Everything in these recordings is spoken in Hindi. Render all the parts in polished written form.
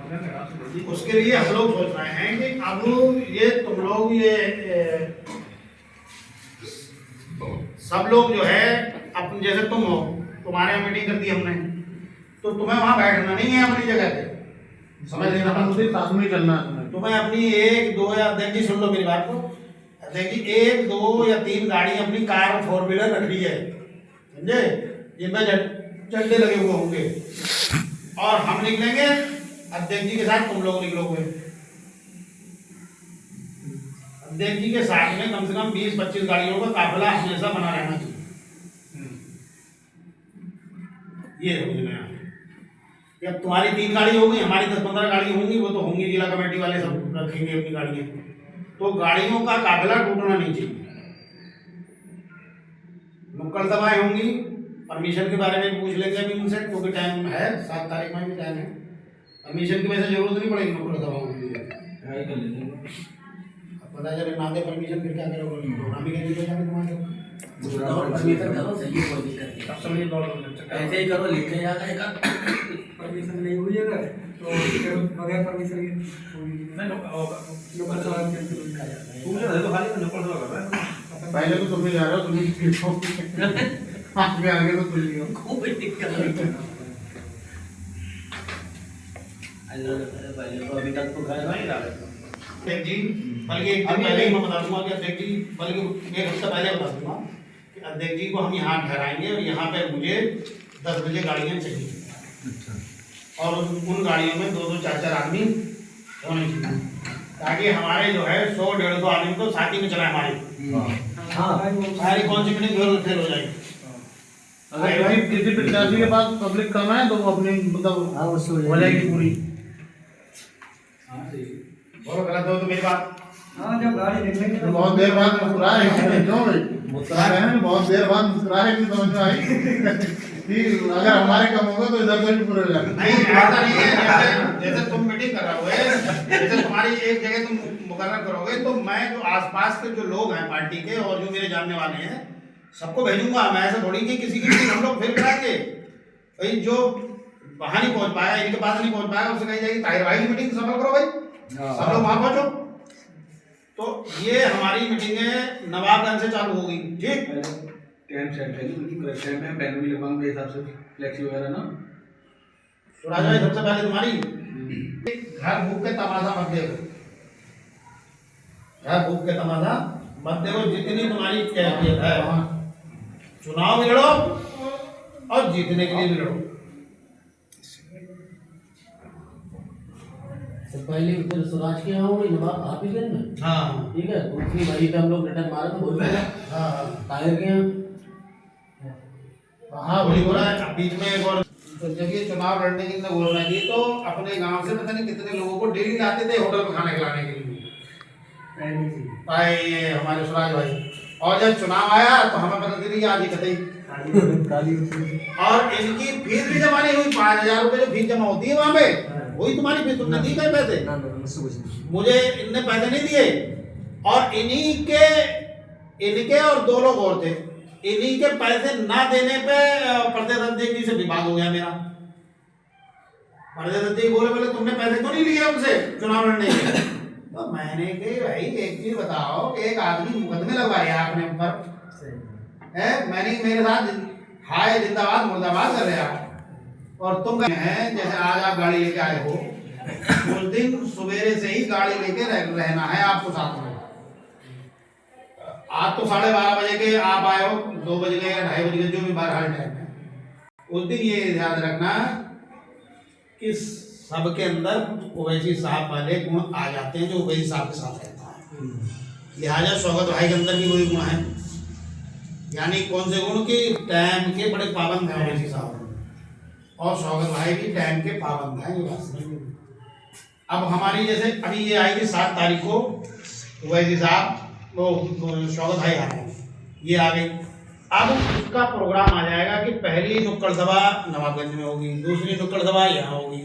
उसके लिए हम लोग सोच रहे हैं कि अब ये तुम लोग सब लोग जो है अपन जैसे तुम हो, तुम्हारे यहाँ मीटिंग कर दी हमने, तो तुम्हें वहाँ बैठना नहीं है अपनी जगह पे, समझ लेना। साथ में चलना है तुम्हें अपनी 1 2 या देखिए सुन लो मेरी बात को, देखिए 1 2 या 3 गाड़ी अपनी कार और 4 व्हीलर रखनी है, समझे, जिनमें झंडे लगे हुए होंगे, और हम निकलेंगे अध्यक्ष जी के साथ, तुम लोग निकलोगे। अध्यक्ष जी के साथ में कम से कम 20-25 गाड़ियों का काफिला हमेशा बना रहना चाहिए। ये अब तुम्हारी 3 गाड़ी होगी, हमारी 10-15 गाड़ी होंगी, वो तो होंगी, जिला कमेटी वाले सब रखेंगे अपनी गाड़ियां, तो गाड़ियों का काफिला टूटना नहीं चाहिए। नुक्कड़ सभाएं होंगी, परमिशन के बारे में पूछ लेंगे अभी उनसे, क्योंकि टाइम है, 7 तारीख में भी टाइम है, परमिशन की वैसे जरूरत नहीं पड़ेगी नुक्कड़ सभाओं के लिए। अब पता चले ना दे परमिशन, फिर क्या करोगे, प्रोग्राम ही नहीं जाएगा तुम्हारे। परमिशन करो, सही है, कोई दिक्कत नहीं, ऐसे ही करो, लिख के जाएगा। परमिशन नहीं हुई अगर तो बगैर परमिशन के पहले तो तुम्हें जा रहे हो, तुम्हें आगे आगे तो तुम ही हो, कोई दिक्कत नहीं। पहले तो अभी तक तो घर नहीं रहा अध्यक्ष जी, बल्कि एक दिन पहले ही मैं बता दूंगा कि अध्यक्ष जी, बल्कि 1 हफ्ता पहले बता दूंगा कि अध्यक्ष जी को हम यहाँ ठहराएंगे और यहाँ पे मुझे 10 बजे गाड़ियाँ चाहिए, और उन गाड़ियों में 2-2 4-4 आदमी होने चाहिए, ताकि हमारे जो है 100-150 आदमी तो साथ ही में चला हमारी सारी कौन सी मीटिंग फेल हो जाएगी। अगर किसी प्रत्याशी के पास पब्लिक कम है तो वो अपनी मतलब हो जाएगी पूरी। बोलो गलत हो तो मेरी बात। हाँ, जब गाड़ी निकलेंगे तो बहुत देर बाद मुस्कुराए, क्यों भाई मुस्कुरा रहे हैं, बहुत देर बाद मुस्कुराए कि समझ में आई कि अगर हमारे कम होगा तो इधर से भी पूरे हो जाएगा। नहीं, ऐसा नहीं है, जैसे तुम मीटिंग कर रहे हो, जैसे तुम्हारी एक जगह तुम मुकर्रर करोगे, तो मैं जो आसपास के जो लोग हैं पार्टी के और जो मेरे जानने वाले हैं सबको भेजूंगा। मैं ऐसा थोड़ी कि किसी की मीटिंग हम लोग फेल कराएंगे, भाई जो वहां नहीं पहुंच पाया, इनके पास नहीं पहुंच पाया, उससे कही जाएगी ताहिर भाई की मीटिंग सफल करो भाई, सब लोग वहां पहुंचो। तो ये हमारी मीटिंगें नवाबगंज से चालू होगी, ठीक। टाइम सेट है, करेक्ट टाइम पे पेन भी लगवाऊंगा के हिसाब से, फ्लेक्सी वगैरह ना। तो राजा भाई सबसे पहले तुम्हारी घर भूख के तमाशा मत देखो, घर भूख के तमाशा मत देखो, जितनी तुम्हारी कैफियत है चुनाव में लड़ो और जीतने के लिए भी लड़ो। तो पहले उधर स्वराज के यहाँ होगी नवाब आप ही में, हाँ ठीक है, दूसरी वही पे हम लोग रिटर्न मारे तो बोल रहे हाँ ताहिर के यहाँ। हाँ वही हो रहा है। अब बीच में एक और, तो जब ये चुनाव लड़ने की बोल रहा थी, तो अपने गांव से पता नहीं कितने लोगों को डेली लाते थे होटल में खाने खिलाने के लिए, भाई ये हमारे स्वराज भाई, और जब चुनाव आया तो हमें पता चली आज ही कतई और इनकी फीस भी जमा नहीं हुई। 5,000 रुपए जो फीस जमा होती है वहाँ पे, वही तुम्हारी फीस, तुमने दी कई पैसे? मुझे इनने पैसे नहीं दिए, और इनके और 2 लोग और थे, इन्हीं के पैसे ना देने पे प्रदेश अध्यक्ष जी से विवाद हो गया मेरा। प्रदेश अध्यक्ष बोले बोले तुमने पैसे क्यों नहीं लिए उनसे चुनाव लड़ने के? तो मैंने कही भाई एक चीज बताओ कि एक आदमी मुकदमे लगवाए आपने ऊपर है, मैंने मेरे साथ हाय जिंदाबाद मुर्दाबाद कर रहा, और तुम हैं जैसे आज आप गाड़ी लेके आए हो, उस दिन सवेरे से ही गाड़ी लेके रहना है आपको साथ में। आज तो 12:30 बजे के आप आए हो, 2 बज गए या 2:30 बज गए, जो भी बहरहाल टाइम है, उस दिन ये ध्यान रखना कि सबके अंदर ओवैसी साहब वाले गुण आ जाते हैं जो ओवैसी साहब के साथ रहता है। लिहाजा स्वागत भाई के अंदर भी वही गुण है, यानी कौन से गुण की टाइम के बड़े पाबंद हैं ओवैसी साहब, और स्वागत भाई भी टाइम के पाबंद हैं। ये बात समझ। अब हमारी जैसे अभी ये आएगी 7 तारीख को, ओवैसी साहब वो स्वागत भाई आ रहे हैं, ये आ गई। अब उसका प्रोग्राम आ जाएगा कि पहली नुक्कड़ सभा नवाबगंज में होगी, दूसरी नुक्कड़ सभा यहाँ होगी,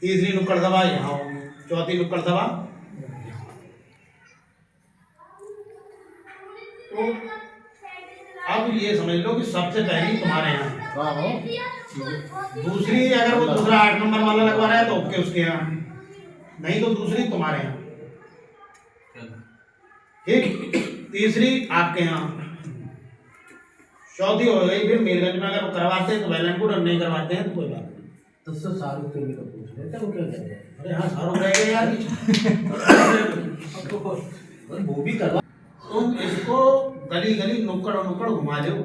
तीसरी नुक्कड़ सभा यहाँ होगी, चौथी नुक्कड़ सभा। तो अब ये समझ लो कि सबसे पहली तुम्हारे यहाँ, दूसरी अगर वो दूसरा 8 नंबर वाला लगवा रहा है तो ओके उसके यहाँ, नहीं तो दूसरी तुम्हारे यहाँ, ठीक, तीसरी आपके यहाँ, चौथी हो गई फिर मीरगंज में। अगर करवाते हैं तो वैलेंटपुर, और नहीं करवाते हैं तो कोई बात नहीं। तो उससे शाहरुख से भी तो पूछ लेते हैं, वो क्या कहते हैं। अरे हाँ, शाहरुख रह गए यार। वो भी करवा। तुम इसको गली गली नुक्कड़ नुक्कड़ घुमा दो,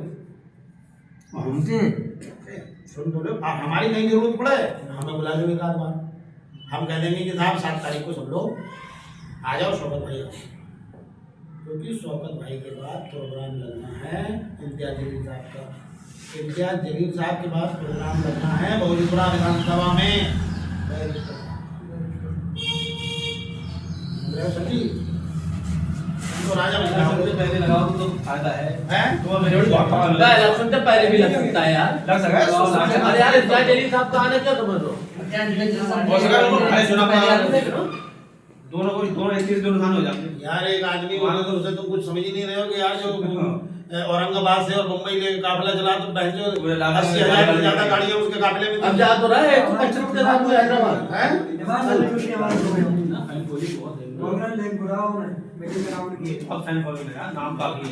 घूमते हैं। सुन बोलो, आप हमारी कहीं जरूरत पड़े हमें बुला लो एक आध बार, हम कह देंगे कि साहब 7 तारीख को सब लोग आ जाओ, शौकत भाई आओ, क्योंकि शौकत भाई के बाद प्रोग्राम लगना है इम्तियाज जलील साहब का। इम्तियाज जलील साहब के बाद प्रोग्राम लगना है बहुलीपुरा विधानसभा में। सची तो राजा सबसे पहले लगाओ तो फायदा है। है इलेक्शन से पहले भी लग सकता है यार। लग सकता है। अरे यार इम्तियाज जलील साहब का आने क्या समझ लो। हो सका तो पहले चुनाव दोनों एक चीज दोनों हो जाते हैं। यार एक आदमी होने तो उसे तुम कुछ समझ ही नहीं रहे हो कि यार जो औरंगाबाद से और मुंबई ले काफिला चला तो बहन जो 80,000 से ज्यादा गाड़ियां उसके काफिले में अब जा तो रहा है तो पंचरत के साथ में हैदराबाद है। ऑनलाइन लिंक बुलाओ ना, मीटिंग कराओ की। अब फैन फॉलोइंग है नाम काफी।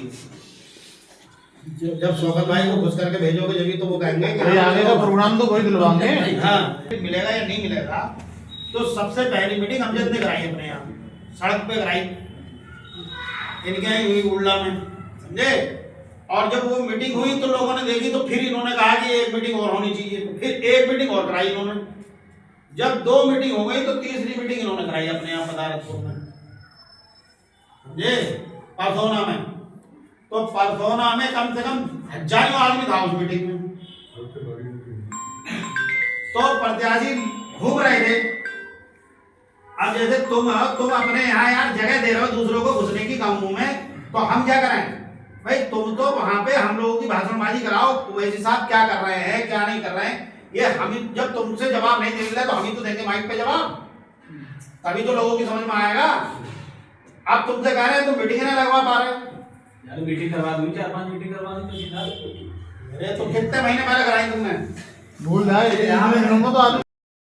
जब शौकत भाई को घुस करके भेजोगे जब तो वो कहेंगे कि अरे आगे का प्रोग्राम तो कोई दिलवाएंगे। हाँ मिलेगा या नहीं मिलेगा। तो सबसे पहली मीटिंग अमजद ने कराई अपने यहाँ, सड़क पे कराई, इनके यहाँ हुई उल्ला में, समझे। और जब वो मीटिंग हुई तो लोगों ने देखी तो फिर इन्होंने कहा कि एक मीटिंग और होनी चाहिए, तो फिर एक मीटिंग और कराई इन्होंने। जब 2 मीटिंग हो गई तो तीसरी मीटिंग इन्होंने कराई अपने यहाँ पदारतपुर में, समझे, परसोना में। तो परसोना में कम से कम हजारों आदमी था उस मीटिंग में। तो प्रत्याशी घूम रहे थे। अब जैसे तुम अपने यहाँ यार जगह दे रहे हो दूसरों को घुसने की गाँवों में, तो हम क्या करें भाई। तुम तो वहां पे हम लोगों की भाषणबाजी कराओ, ओवैसी साहब क्या कर रहे हैं क्या नहीं कर रहे हैं, ये हम जब तुमसे जवाब नहीं दे रहे तो हम ही तो देंगे माइक पे जवाब, तभी तो लोगों की समझ में आएगा। अब तुमसे कह रहे हैं तुम मीटिंग नहीं लगवा पा रहे। यार मीटिंग करवा दूं, 4-5 मीटिंग करवा दूं तो सीधा। अरे तो कितने महीने पहले कराई तुमने? भूल जाए तो आदमी